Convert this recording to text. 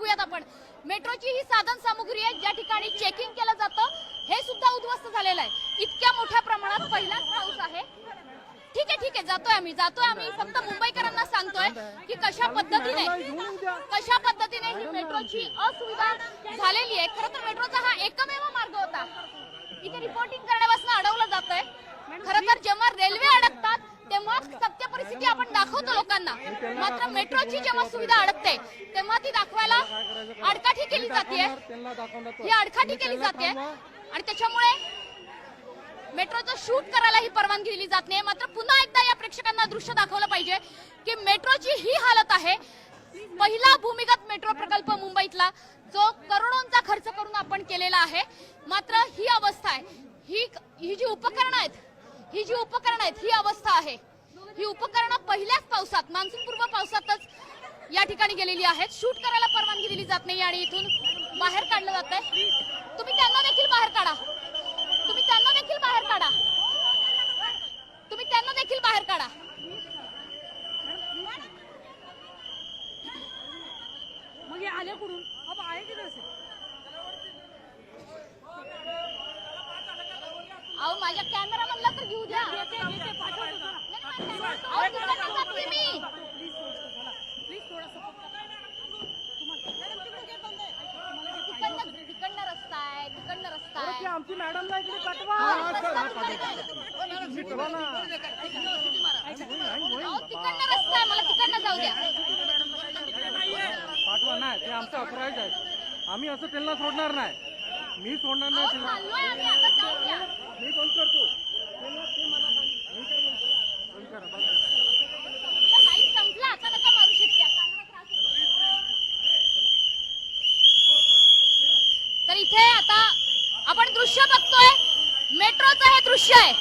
बघूयात आपण। मेट्रोची ही साधन सामुग्री आहे ज्या ठिकाणी चेकिंग केलं जातं हे सुद्धा उद्ध्वस्त झालेलं आहे। इतक्या मोठ्या प्रमाणात पहिलाच पाऊस आहे। ठीक आहे जातोय आम्ही फक्त मुंबईकरांना सांगतोय की कशा पद्धतीने ही मेट्रोची असुविधा झालेली आहे। खरं तर मेट्रोचा हा एकमेव मार्ग होता। इथे रिपोर्टिंग करण्यापासून अडवलं जातंय। खरं तर जेव्हा रेल्वे अडकतात तेव्हा सत्य परिस्थिती आपण दाखवतो लोकांना, मात्र मेट्रोची जेव्हा सुविधा अडकते तेव्हा ती दाखवायला आडकाठी केली जाते। ही आडकाठी केली जाते आणि त्याच्यामुळे मेट्रोचं शूट करायला ही परवानगी दिली जात नाही। मात्र पुन्हा एकदा या प्रेक्षकांना दृश्य दाखवलं पाहिजे की मेट्रोची ही हालत आहे। पहिला भूमिगत मेट्रो प्रकल्प मुंबईतला जो करोडोंचा खर्च करून आपण केलेला आहे, मात्र ही अवस्था आहे। ही जी उपकरणं आहेत ही अवस्था आहे। ही उपकरणं पहिल्याच पावसात, मान्सून पूर्व पावसातच या ठिकाणी गेलेली आहेत। शूट करायला परवानगी दिली जात नाही आणि इथून बाहेर काढलं जात आहे। तुम्ही त्यांना देखील बाहेर काढा। मग आले कुठून? अब आए किधर से? अहो माझ्या कॅमेरा म्हणला तर घेऊ द्या। तिकडनं रस्ता आहे। आमची मॅडमला इकडे पाठवा। तिकडनं रस्ता आहे, मला तिकडनं जाऊ द्या। पाठवा नाही, ते आमचा अपराध आहे। आम्ही असं त्यांना सोडणार नाही। मी सोडणार नाही त्यांना। आम्ही आता जाऊ द्या। मी फोन करतो। संपला आता नका मारू शिट्ट्या। तर इथे आता आपण दृश्य बघतोय, मेट्रोचं हे दृश्य आहे।